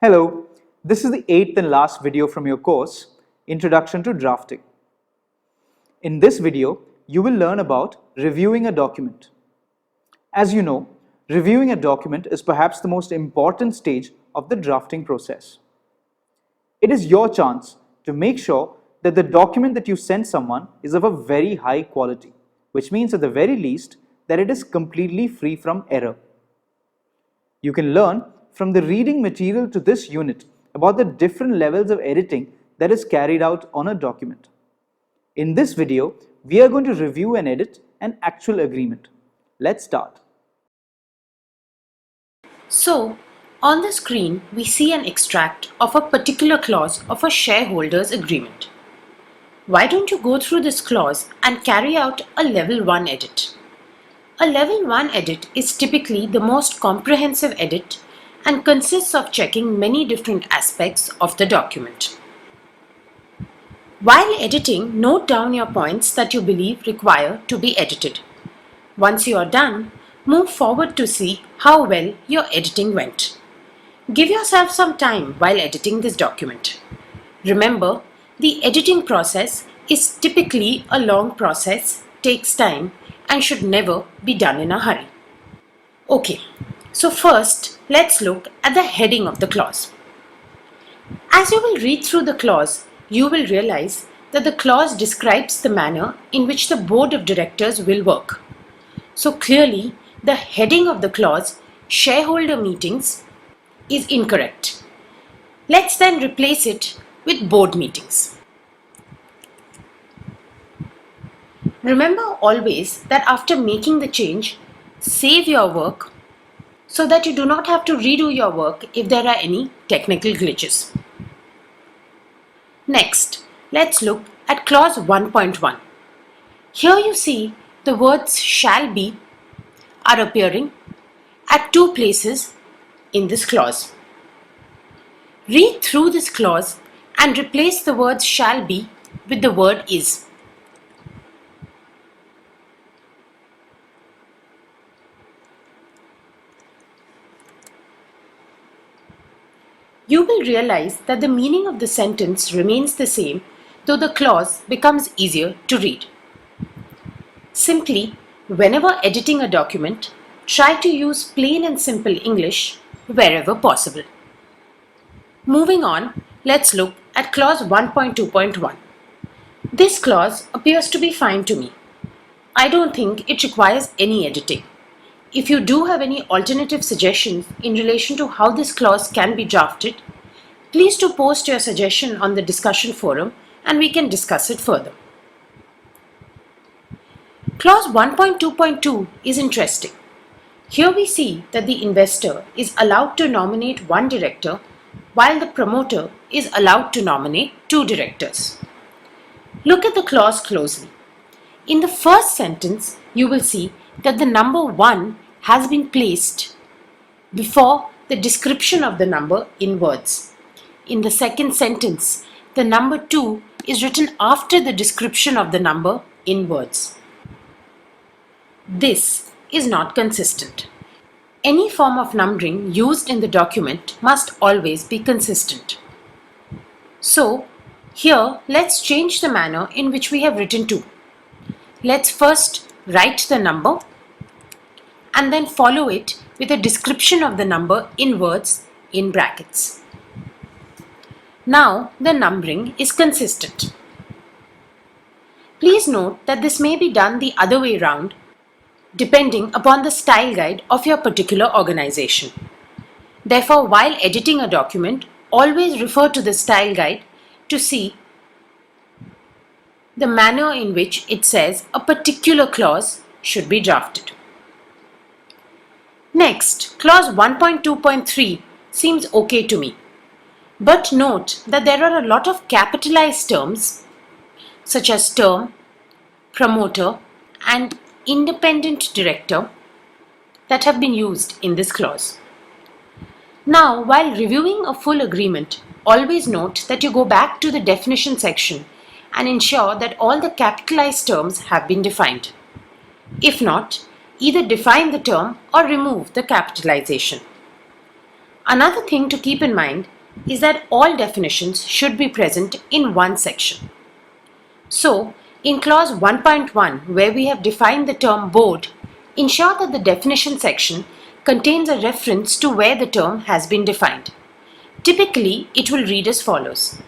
Hello, this is the eighth and last video from your course, Introduction to Drafting. In this video, you will learn about reviewing a document. As you know, reviewing a document is perhaps the most important stage of the drafting process. It is your chance to make sure that the document that you send someone is of a very high quality, which means at the very least that it is completely free from error. You can learn from the reading material to this unit about the different levels of editing that is carried out on a document. In this video, we are going to review and edit an actual agreement. Let's start. So, on the screen, we see an extract of a particular clause of a shareholders agreement. Why don't you go through this clause and carry out a level 1 edit? A level 1 edit is typically the most comprehensive edit and consists of checking many different aspects of the document. While editing, note down your points that you believe require to be edited. Once you are done, move forward to see how well your editing went. Give yourself some time while editing this document. Remember, the editing process is typically a long process, takes time, and should never be done in a hurry. Okay, so first let's look at the heading of the clause. As you will read through the clause, you will realize that the clause describes the manner in which the board of directors will work. So clearly, the heading of the clause, shareholder meetings, is incorrect. Let's then replace it with board meetings. Remember always that after making the change, save your work so that you do not have to redo your work if there are any technical glitches. Next, let's look at clause 1.1. Here you see the words shall be are appearing at two places in this clause. Read through this clause and replace the word shall be with the word is. You will realize that the meaning of the sentence remains the same, though the clause becomes easier to read. Simply, whenever editing a document, try to use plain and simple English wherever possible. Moving on, let's look at clause 1.2.1. This clause appears to be fine to me. I don't think it requires any editing. If you do have any alternative suggestions in relation to how this clause can be drafted, please do post your suggestion on the discussion forum and we can discuss it further. Clause 1.2.2 is interesting. Here we see that the investor is allowed to nominate one director while the promoter is allowed to nominate two directors. Look at the clause closely. In the first sentence, you will see that the number 1 has been placed before the description of the number in words. In the second sentence, the number 2 is written after the description of the number in words. This is not consistent. Any form of numbering used in the document must always be consistent. So, here let's change the manner in which we have written 2. Let's first write the number and then follow it with a description of the number in words in brackets. Now the numbering is consistent. Please note that this may be done the other way round depending upon the style guide of your particular organization. Therefore, while editing a document, always refer to the style guide to see the manner in which it says a particular clause should be drafted. Next, clause 1.2.3 seems okay to me. But note that there are a lot of capitalized terms such as term, promoter, and independent director that have been used in this clause. Now, while reviewing a full agreement, always note that you go back to the definition section and ensure that all the capitalized terms have been defined. If not, either define the term or remove the capitalization. Another thing to keep in mind is that all definitions should be present in one section. So, in clause 1.1, where we have defined the term board, ensure that the definition section contains a reference to where the term has been defined. Typically, it will read as follows.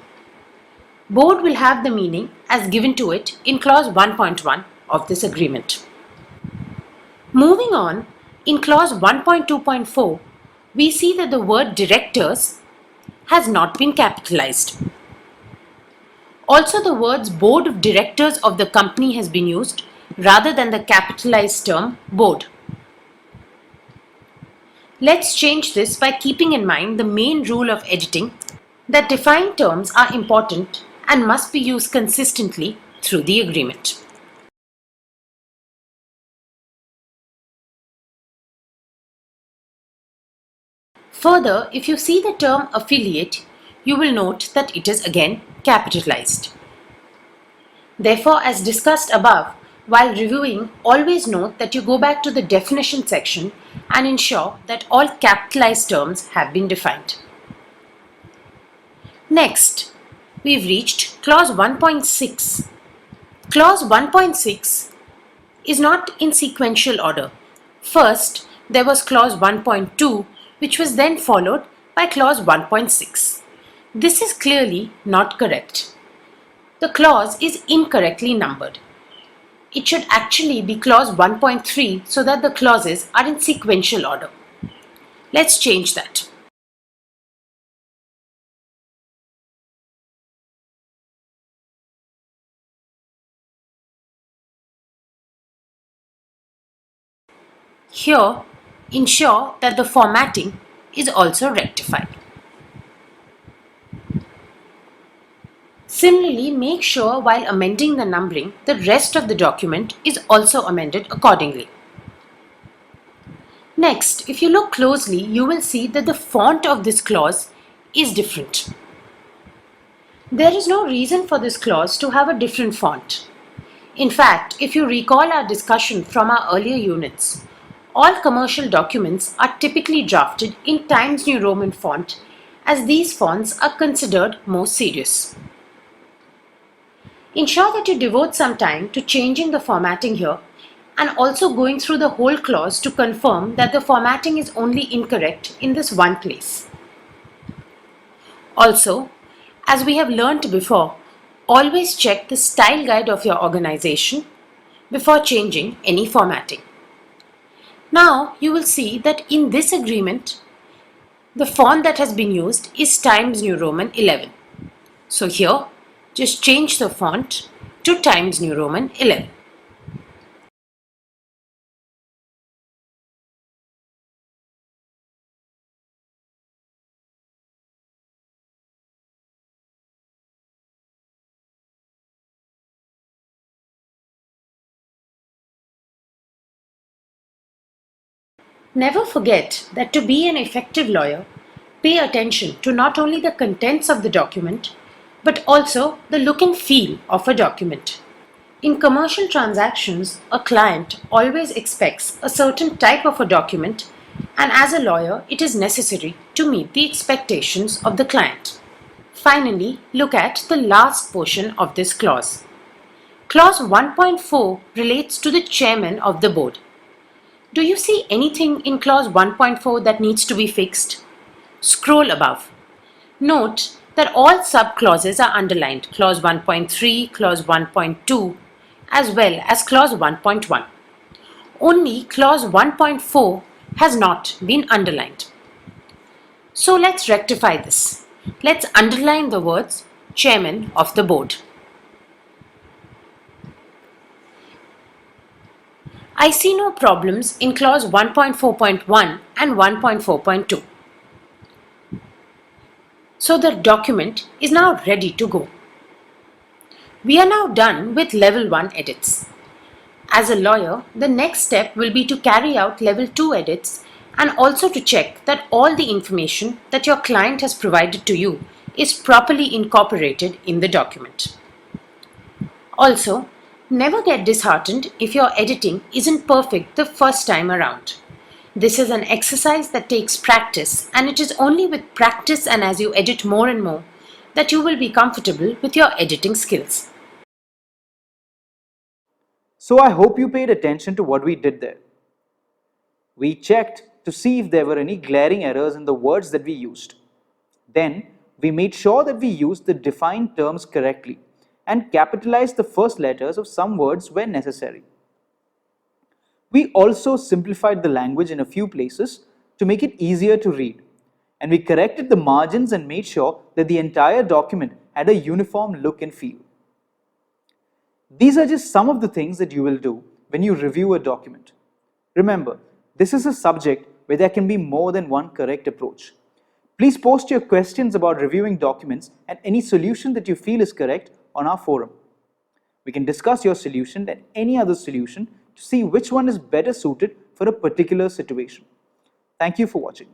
Board will have the meaning as given to it in clause 1.1 of this agreement. Moving on, in clause 1.2.4, we see that the word directors has not been capitalized. Also, the words board of directors of the company has been used rather than the capitalized term board. Let's change this by keeping in mind the main rule of editing, that defined terms are important and must be used consistently through the agreement. Further, if you see the term affiliate, you will note that it is again capitalized. Therefore, as discussed above, while reviewing, always note that you go back to the definition section and ensure that all capitalized terms have been defined. Next, we've reached clause 1.6. Clause 1.6 is not in sequential order. First, there was clause 1.2, which was then followed by clause 1.6. This is clearly not correct. The clause is incorrectly numbered. It should actually be clause 1.3 so that the clauses are in sequential order. Let's change that. Here, ensure that the formatting is also rectified. Similarly, make sure while amending the numbering, the rest of the document is also amended accordingly. Next, if you look closely, you will see that the font of this clause is different. There is no reason for this clause to have a different font. In fact, if you recall our discussion from our earlier units, all commercial documents are typically drafted in Times New Roman font, as these fonts are considered more serious. Ensure that you devote some time to changing the formatting here and also going through the whole clause to confirm that the formatting is only incorrect in this one place. Also, as we have learnt before, always check the style guide of your organization before changing any formatting. Now you will see that in this agreement, the font that has been used is Times New Roman 11. So here, just change the font to Times New Roman 11. Never forget that to be an effective lawyer, pay attention to not only the contents of the document, but also the look and feel of a document. In commercial transactions, a client always expects a certain type of a document, and as a lawyer, it is necessary to meet the expectations of the client. Finally, look at the last portion of this clause. Clause 1.4 relates to the chairman of the board. Do you see anything in clause 1.4 that needs to be fixed? Scroll above. Note that all sub-clauses are underlined, clause 1.3, clause 1.2, as well as clause 1.1. Only clause 1.4 has not been underlined. So let's rectify this. Let's underline the words chairman of the board. I see no problems in clause 1.4.1 and 1.4.2. So the document is now ready to go. We are now done with level 1 edits. As a lawyer, the next step will be to carry out level 2 edits and also to check that all the information that your client has provided to you is properly incorporated in the document. Also, never get disheartened if your editing isn't perfect the first time around. This is an exercise that takes practice, and it is only with practice and as you edit more and more that you will be comfortable with your editing skills. So I hope you paid attention to what we did there. We checked to see if there were any glaring errors in the words that we used. Then, we made sure that we used the defined terms correctly and capitalized the first letters of some words where necessary. We also simplified the language in a few places to make it easier to read, and we corrected the margins and made sure that the entire document had a uniform look and feel. These are just some of the things that you will do when you review a document. Remember, this is a subject where there can be more than one correct approach. Please post your questions about reviewing documents and any solution that you feel is correct on our forum. We can discuss your solution and any other solution to see which one is better suited for a particular situation. Thank you for watching.